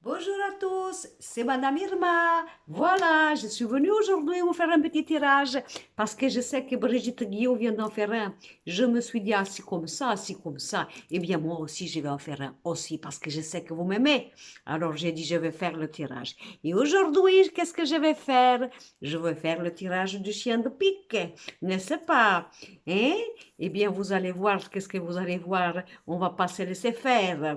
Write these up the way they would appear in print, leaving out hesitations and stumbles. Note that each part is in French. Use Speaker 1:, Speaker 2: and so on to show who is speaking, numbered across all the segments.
Speaker 1: Bonjour à tous, c'est Madame Irma. Voilà, je suis venue aujourd'hui vous faire un petit tirage parce que je sais que Brigitte Guillaume vient d'en faire un. Je me suis dit, assis comme ça, assis comme ça. Eh bien, moi aussi, je vais en faire un aussi parce que je sais que vous m'aimez. Alors, j'ai dit, je vais faire le tirage. Et aujourd'hui, qu'est-ce que je vais faire? Je vais faire le tirage du chien de pique, n'est-ce pas? Hein? Eh bien, vous allez voir, qu'est-ce que vous allez voir? On va pas se laisser faire.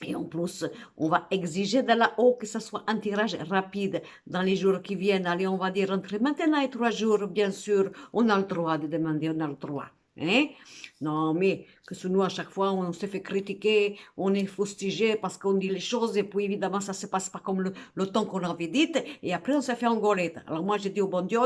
Speaker 1: Et en plus, on va exiger de là-haut que ce soit un tirage rapide dans les jours qui viennent. Allez, on va dire entre maintenant et 3 jours, bien sûr, on a le droit de demander, on a le droit. Hein? Non, mais que ce nous, à chaque fois, on se fait critiquer, on est fustigé parce qu'on dit les choses et puis évidemment, ça ne se passe pas comme le temps qu'on avait dit et après, on se fait engueuler. Alors moi, j'ai dit au bon Dieu,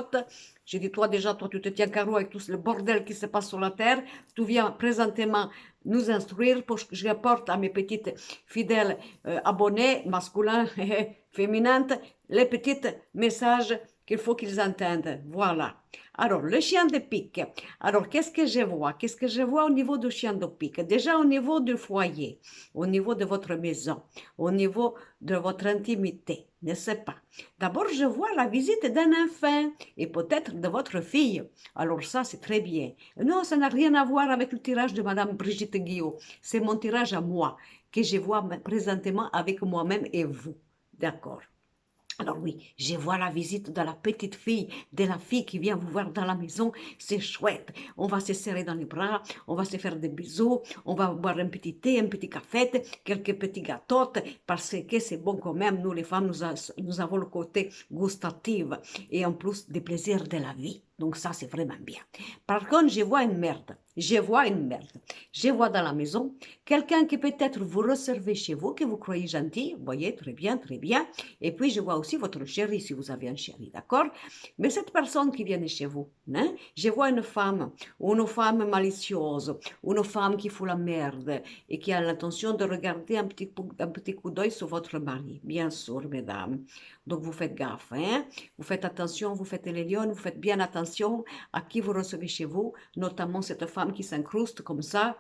Speaker 1: j'ai dit, toi déjà, toi, tu te tiens carreau avec tout le bordel qui se passe sur la terre, tu viens présentement nous instruire pour que je apporte à mes petites fidèles abonnés, masculins et féminins, les petits messages qu'il faut qu'ils entendent. Voilà. Alors, le chien de pique. Alors, qu'est-ce que je vois? Qu'est-ce que je vois au niveau du chien de pique? Déjà au niveau du foyer, au niveau de votre maison, au niveau de votre intimité, n'est-ce pas? D'abord, je vois la visite d'un enfant et peut-être de votre fille. Alors ça, c'est très bien. Non, ça n'a rien à voir avec le tirage de Madame Brigitte Guillaume. C'est mon tirage à moi, que je vois présentement avec moi-même et vous. D'accord. Alors oui, je vois la visite de la petite fille, de la fille qui vient vous voir dans la maison. C'est chouette. On va se serrer dans les bras, on va se faire des bisous, on va boire un petit thé, un petit café, quelques petits gâteaux, parce que c'est bon quand même. Nous, les femmes, nous avons le côté gustatif et en plus des plaisirs de la vie. Donc ça, c'est vraiment bien. Par contre, je vois une merde. Je vois une merde. Je vois dans la maison quelqu'un qui peut-être vous recevez chez vous, que vous croyez gentil. Vous voyez, très bien, très bien. Et puis, je vois aussi votre chéri, si vous avez un chéri, d'accord? Mais cette personne qui vient de chez vous, hein, je vois une femme malicieuse, une femme qui fout la merde et qui a l'intention de regarder un petit coup d'œil sur votre mari, bien sûr, mesdames. Donc, vous faites gaffe, hein? Vous faites attention, vous faites les lions, vous faites bien attention à qui vous recevez chez vous, notamment cette femme qui s'incruste comme ça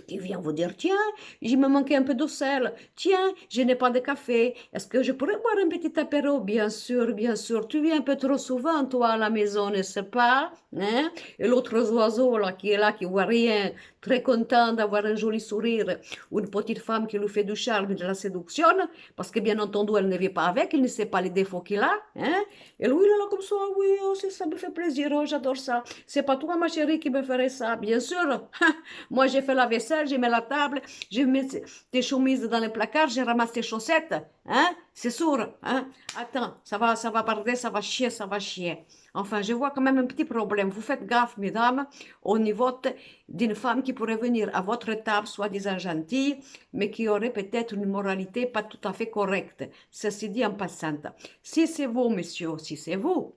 Speaker 1: qui vient vous dire, tiens, il me manquait un peu de sel, tiens, je n'ai pas de café, est-ce que je pourrais boire un petit apéro? Bien sûr, tu viens un peu trop souvent, toi, à la maison, n'est-ce pas? Hein? Et l'autre oiseau, là, qui voit rien, très content d'avoir un joli sourire, ou une petite femme qui lui fait du charme et de la séduction, parce que bien entendu, elle ne vit pas avec, elle ne sait pas les défauts qu'il a, hein? Et lui, il est là comme ça, oui, oh, ça me fait plaisir, oh, j'adore ça. C'est pas toi, ma chérie, qui me ferait ça, bien sûr. Moi, j'ai fait la vaisselle, j'ai mis la table, j'ai mis tes chemises dans le placard, j'ai ramassé tes chaussettes. Hein? C'est sûr. Hein? Attends, ça va barder, ça va chier, ça va chier. Enfin, je vois quand même un petit problème. Vous faites gaffe, mesdames, au niveau d'une femme qui pourrait venir à votre table, soi-disant gentille, mais qui aurait peut-être une moralité pas tout à fait correcte. Ceci dit en passant. Si c'est vous, monsieur, si c'est vous,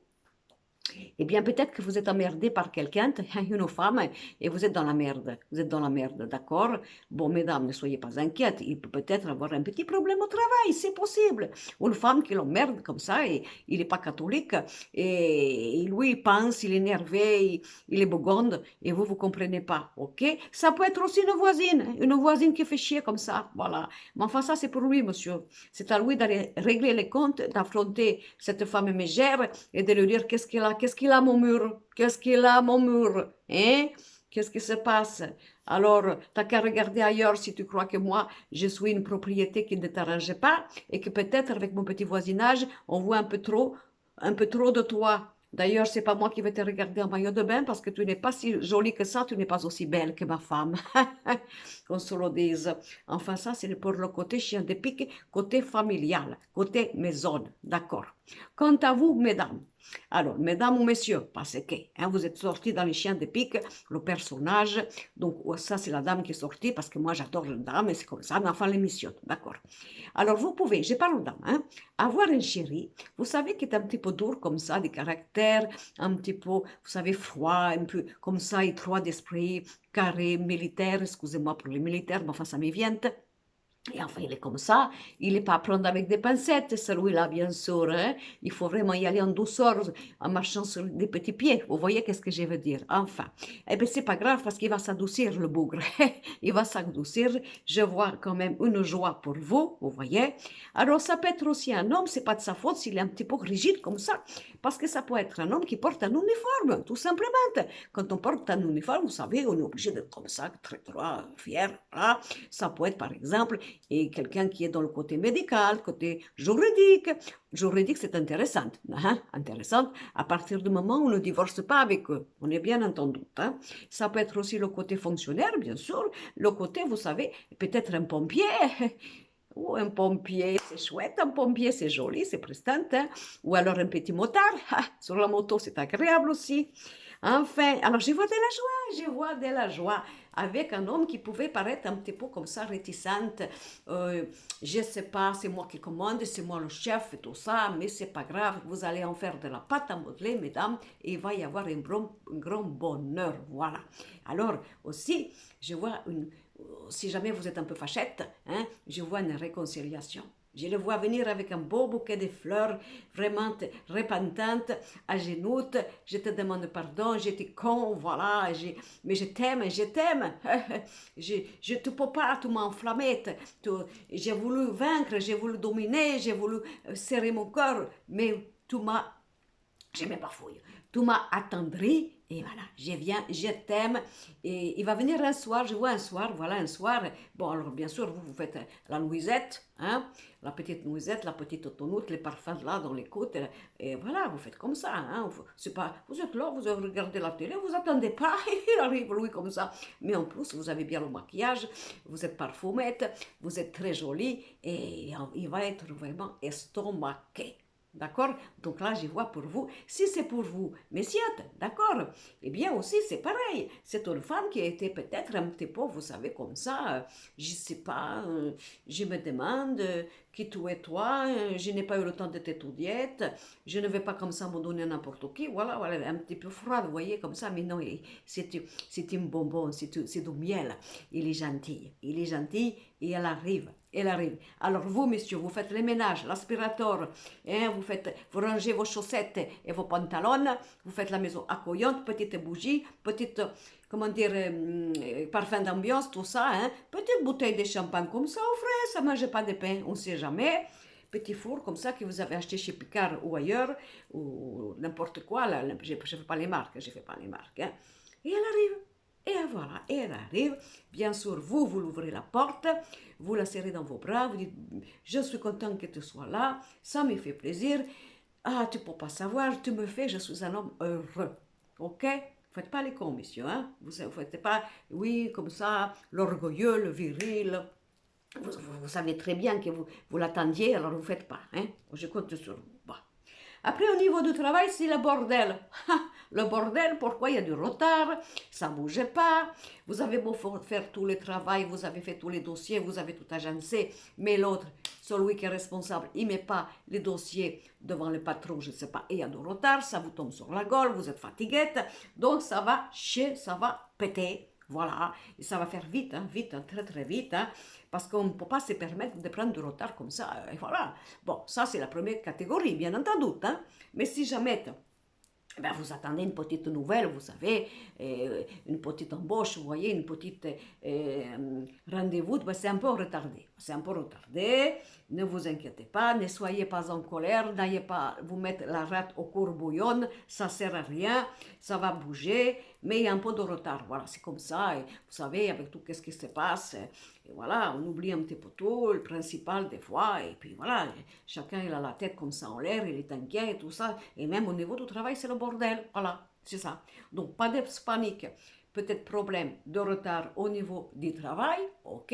Speaker 1: eh bien, peut-être que vous êtes emmerdé par quelqu'un, une femme, et vous êtes dans la merde. Vous êtes dans la merde, d'accord? Bon, mesdames, ne soyez pas inquiètes. Il peut peut-être avoir un petit problème au travail, c'est possible. Une femme qui l'emmerde comme ça, et il n'est pas catholique, et lui, il pense, il est énervé, il est bogonde, et vous, vous comprenez pas, ok? Ça peut être aussi une voisine qui fait chier comme ça, voilà. Mais enfin, ça, c'est pour lui, monsieur. C'est à lui d'aller régler les comptes, d'affronter cette femme mégère et de lui dire qu'est-ce qu'il a mon mur, qu'est-ce qu'il a mon mur, hein? Qu'est-ce qui se passe? Alors, t'as qu'à regarder ailleurs si tu crois que moi, je suis une propriété qui ne t'arrange pas et que peut-être avec mon petit voisinage, on voit un peu trop de toi. D'ailleurs, c'est pas moi qui vais te regarder en maillot de bain parce que tu n'es pas si jolie que ça, tu n'es pas aussi belle que ma femme. Qu'on se le dise. Enfin, ça, c'est pour le côté chien de pique, côté familial, côté maison. D'accord. Quant à vous, mesdames, alors, mesdames ou messieurs, parce que hein, vous êtes sortis dans les chiens de pique, le personnage, donc ça c'est la dame qui est sortie, parce que moi j'adore la dame, et c'est comme ça, mais enfin l'émission, d'accord. Alors vous pouvez, je parle aux dames, hein, avoir un chéri, vous savez, qui est un petit peu dur comme ça, des caractères, un petit peu, vous savez, froid, un peu comme ça, étroit d'esprit, carré, militaire, excusez-moi pour les militaires, mais enfin ça m'y vient. Et enfin, il est comme ça, il n'est pas à prendre avec des pincettes, celui-là, bien sûr, hein. Il faut vraiment y aller en douceur, en marchant sur des petits pieds. Vous voyez qu'est-ce que je veux dire? Enfin, eh bien, c'est pas grave parce qu'il va s'adoucir, le bougre. Il va s'adoucir. Je vois quand même une joie pour vous, vous voyez. Alors, ça peut être aussi un homme, c'est pas de sa faute s'il est un petit peu rigide comme ça, parce que ça peut être un homme qui porte un uniforme, tout simplement. Quand on porte un uniforme, vous savez, on est obligé d'être comme ça, très droit, fier, voilà. Ça peut être, par exemple, et quelqu'un qui est dans le côté médical, côté juridique. Juridique, c'est intéressant, hein? Intéressant à partir du moment où on ne divorce pas avec eux. On est bien entendu. Hein? Ça peut être aussi le côté fonctionnaire, bien sûr. Le côté, vous savez, peut-être un pompier. Ou un pompier, c'est chouette, un pompier, c'est joli, c'est prestant. Hein? Ou alors un petit motard, sur la moto, c'est agréable aussi. Enfin, alors je vois de la joie, je vois de la joie avec un homme qui pouvait paraître un petit peu comme ça, réticente. Je ne sais pas, c'est moi qui commande, c'est moi le chef et tout ça, mais c'est pas grave, vous allez en faire de la pâte à modeler, mesdames, et il va y avoir un grand bonheur, voilà. Alors aussi, je vois si jamais vous êtes un peu fâchette, hein, je vois une réconciliation. Je le vois venir avec un beau bouquet de fleurs, vraiment repentantes, à genoux. Je te demande pardon, j'étais con, voilà, mais je t'aime, je t'aime. Je ne peux pas, tu m'as enflammé. J'ai voulu vaincre, j'ai voulu dominer, j'ai voulu serrer mon cœur, mais tu m'as, je me bafouille, tu m'as attendri. Et voilà, je viens, je t'aime. Et il va venir un soir, je vois un soir, voilà un soir. Bon, alors bien sûr, vous faites la noisette, hein, la petite noisette, la petite autonoute, les parfums là dans les côtes. Et voilà, vous faites comme ça. Hein, c'est pas, vous êtes là, vous regardez la télé, vous attendez pas, il arrive lui comme ça. Mais en plus, vous avez bien le maquillage, vous êtes parfumette, vous êtes très jolie et il va être vraiment estomaqué. D'accord? Donc là, je vois pour vous. Si c'est pour vous, messieurs, d'accord? Eh bien aussi, c'est pareil. C'est une femme qui a été peut-être un petit peu, vous savez, comme ça. Je ne sais pas, je me demande qui tu es toi, je n'ai pas eu le temps de t'étudier, je ne vais pas comme ça me donner n'importe qui. Voilà, voilà, un petit peu froid, vous voyez, comme ça. Mais non, c'est un bonbon, c'est du miel. Il est gentil et elle arrive. Elle arrive. Alors vous, messieurs, vous faites les ménages, l'aspirateur, hein, vous rangez vos chaussettes et vos pantalons, vous faites la maison accueillante, petite bougie, petite, comment dire, parfum d'ambiance, tout ça, hein, petite bouteille de champagne comme ça au frais, ça ne mange pas de pain, on ne sait jamais. Petit four comme ça que vous avez acheté chez Picard ou ailleurs, ou n'importe quoi, là, je ne fais pas les marques, je fais pas les marques. Hein. Et elle arrive. Et voilà, elle arrive. Bien sûr, vous l'ouvrez la porte, vous la serrez dans vos bras, vous dites, je suis content que tu sois là, ça me fait plaisir. Ah, tu ne peux pas savoir, tu me fais, je suis un homme heureux. Ok? Faites pas les cons, monsieur, hein? Vous ne faites pas, oui, comme ça, l'orgueilleux, le viril. Vous savez très bien que vous l'attendiez, alors vous ne faites pas, hein? Je compte sur vous. Bon. Après, au niveau du travail, c'est le bordel. Le bordel, pourquoi il y a du retard, ça ne bouge pas, vous avez beau faire tout le travail, vous avez fait tous les dossiers, vous avez tout agencé, mais l'autre, celui qui est responsable, il ne met pas les dossiers devant le patron, je ne sais pas, et il y a du retard, ça vous tombe sur la gueule, vous êtes fatiguette, donc ça va chier, ça va péter. Voilà, et ça va faire vite, hein, vite, hein, très très vite, hein, parce qu'on ne peut pas se permettre de prendre du retard comme ça. Et voilà. Bon, ça c'est la première catégorie, bien entendu. Hein, mais si jamais ben, vous attendez une petite nouvelle, vous savez, une petite embauche, vous voyez, une petite rendez-vous, ben, c'est un peu retardé. C'est un peu retardé, ne vous inquiétez pas, ne soyez pas en colère, n'ayez pas vous mettre la rate au courbouillon, ça ne sert à rien, ça va bouger, mais il y a un peu de retard. Voilà, c'est comme ça, et vous savez, avec tout ce qui se passe, et voilà, on oublie un petit peu tout, le principal des fois, et puis voilà, chacun il a la tête comme ça en l'air, il est inquiet et tout ça, et même au niveau du travail, c'est le bordel, voilà, c'est ça. Donc, pas de panique, peut-être problème de retard au niveau du travail, ok,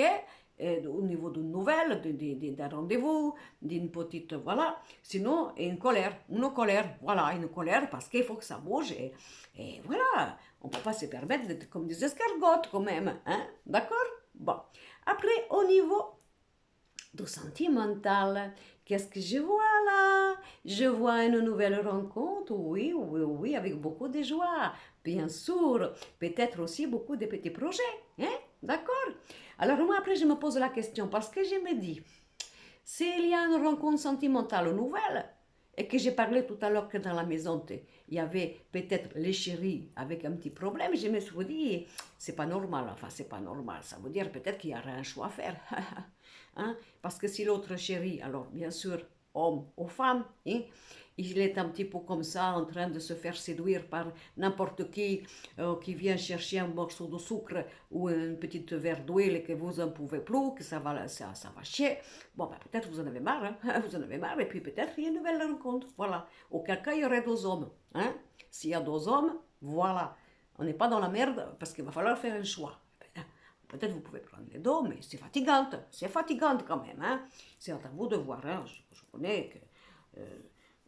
Speaker 1: au niveau d'une nouvelle, d'un rendez-vous, d'une petite, voilà, sinon, une colère, voilà, une colère parce qu'il faut que ça bouge, et voilà, on ne peut pas se permettre d'être comme des escargottes quand même, hein, d'accord? Bon, après, au niveau du sentimental, qu'est-ce que je vois là? Je vois une nouvelle rencontre, oui, oui, oui, avec beaucoup de joie, bien sûr, peut-être aussi beaucoup de petits projets, hein? D'accord? Alors moi, après, je me pose la question parce que je me dis, s'il y a une rencontre sentimentale nouvelle, et que j'ai parlé tout à l'heure que dans la maison, il y avait peut-être les chéris avec un petit problème, je me suis dit, c'est pas normal, enfin, c'est pas normal. Ça veut dire peut-être qu'il y aura un choix à faire. Hein? Parce que si l'autre chéri, alors bien sûr, homme ou femme, hein, il est un petit peu comme ça, en train de se faire séduire par n'importe qui vient chercher un morceau de sucre ou un petit verre d'huile et que vous n'en pouvez plus, que ça va chier. Bon, ben, peut-être vous en avez marre, hein, vous en avez marre, et puis peut-être il y a une nouvelle rencontre, voilà. Auquel cas, il y aurait deux hommes. Hein. S'il y a deux hommes, voilà. On n'est pas dans la merde parce qu'il va falloir faire un choix. Peut-être vous pouvez prendre les deux, mais c'est fatigante quand même. Hein. C'est à vous de voir. Hein. Je connais que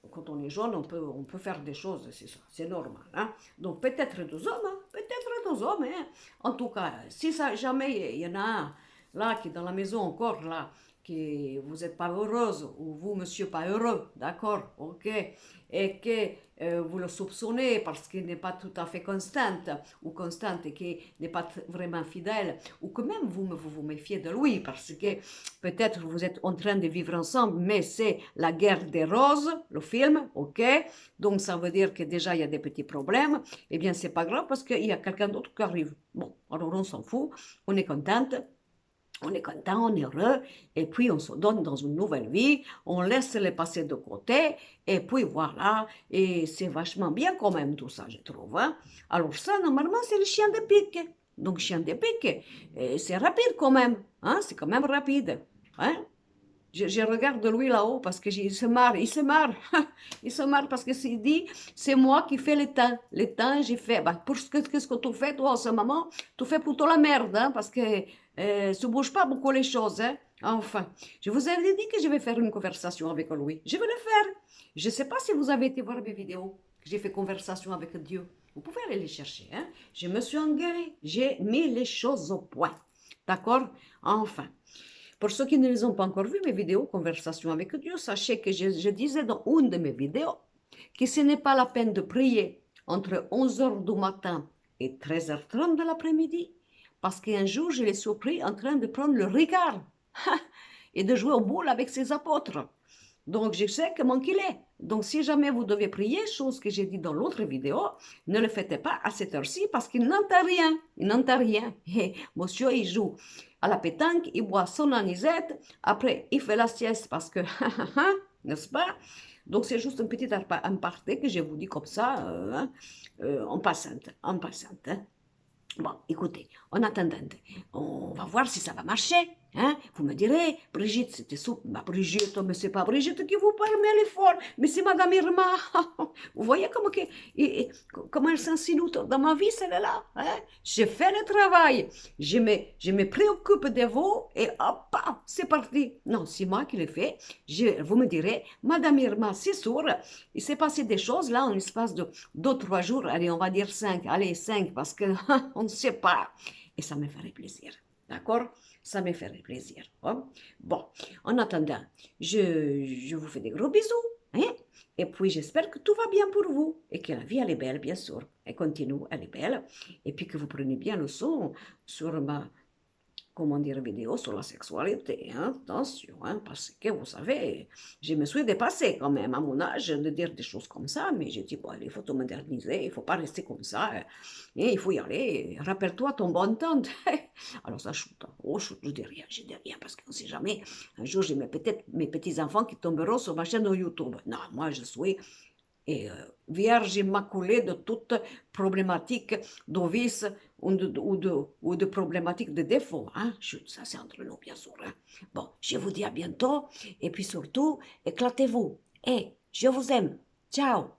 Speaker 1: quand on est jeune, on peut faire des choses, c'est ça, c'est normal. Hein. Donc peut-être deux hommes, hein, peut-être deux hommes. Hein. En tout cas, si ça, jamais il y en a un là qui est dans la maison encore là, que vous n'êtes pas heureuse ou vous, monsieur, pas heureux, d'accord, ok, et que vous le soupçonnez parce qu'il n'est pas tout à fait constante et qu'il n'est pas vraiment fidèle, ou que même vous méfiez de lui parce que peut-être vous êtes en train de vivre ensemble, mais c'est la guerre des roses, le film, ok, donc ça veut dire que déjà il y a des petits problèmes, eh bien c'est pas grave parce qu'il y a quelqu'un d'autre qui arrive. Bon, alors on s'en fout, on est contente. On est content, on est heureux, et puis on se donne dans une nouvelle vie, on laisse les passés de côté, et puis voilà, et c'est vachement bien quand même tout ça, je trouve. Hein. Alors ça, normalement, c'est le chien de pique. Donc, chien de pique, c'est rapide quand même, hein, c'est quand même rapide. Hein. Je regarde lui là-haut parce qu'il se marre, il se marre parce que s'il dit, c'est moi qui fais le temps j'ai fait, bah, pour qu'est-ce que tu fais toi en ce moment, tu fais plutôt la merde, hein, parce que ça ne bouge pas beaucoup les choses, hein. Enfin, je vous avais dit que je vais faire une conversation avec lui, je vais le faire. Je ne sais pas si vous avez été voir mes vidéos, que j'ai fait conversation avec Dieu, vous pouvez aller les chercher, hein. Je me suis engueulée, j'ai mis les choses au point, d'accord, enfin. Pour ceux qui ne les ont pas encore vu, mes vidéos Conversation avec Dieu, sachez que je disais dans une de mes vidéos que ce n'est pas la peine de prier entre 11h du matin et 13h30 de l'après-midi, parce qu'un jour, je l'ai surpris en train de prendre le regard et de jouer au boule avec ses apôtres. Donc, je sais comment qu'il est. Donc, si jamais vous devez prier, chose que j'ai dit dans l'autre vidéo, ne le faites pas à cette heure-ci parce qu'il n'entend rien. Il n'entend rien. Et monsieur, il joue à la pétanque, il boit son anisette, après, il fait la sieste parce que, n'est-ce pas? Donc, c'est juste un petit aparté que je vous dis comme ça, en passante, en passante. Hein. Bon, écoutez, en attendant, on va voir si ça va marcher. Hein? Vous me direz, Brigitte, c'était soupe. Bah, Brigitte, mais c'est pas Brigitte qui vous permet l'effort, mais c'est Madame Irma. Vous voyez comment elle s'insinue dans ma vie, celle-là. Hein? J'ai fait le travail. Je me préoccupe de vous et hop, c'est parti. Non, c'est moi qui l'ai fait. Vous me direz, Madame Irma, c'est sûr, il s'est passé des choses là en l'espace de 2-3 jours. Allez, on va dire 5. Allez, 5, parce que on ne sait pas. Et ça me ferait plaisir. D'accord? Ça me ferait plaisir. Hein? Bon, en attendant, je vous fais des gros bisous. Hein? Et puis, j'espère que tout va bien pour vous et que la vie, elle est belle, bien sûr. Elle continue, elle est belle. Et puis que vous prenez bien le son sur ma, comment dire, vidéo sur la sexualité. Hein? Attention, hein? Parce que vous savez, je me suis dépassée quand même à mon âge de dire des choses comme ça, mais j'ai dit, bon, il faut te moderniser, il ne faut pas rester comme ça, et il faut y aller. Rappelle-toi ton bon temps. Alors ça chute. Oh, chute, je dis rien, parce qu'on ne sait jamais. Un jour, j'ai peut-être mes petits-enfants qui tomberont sur ma chaîne de YouTube. Non, moi, je suis vierge immaculée de toute problématique de vice ou de problématique de défaut. Hein? Ça, c'est entre nous, bien sûr. Hein? Bon, je vous dis à bientôt. Et puis surtout, éclatez-vous. Et je vous aime. Ciao.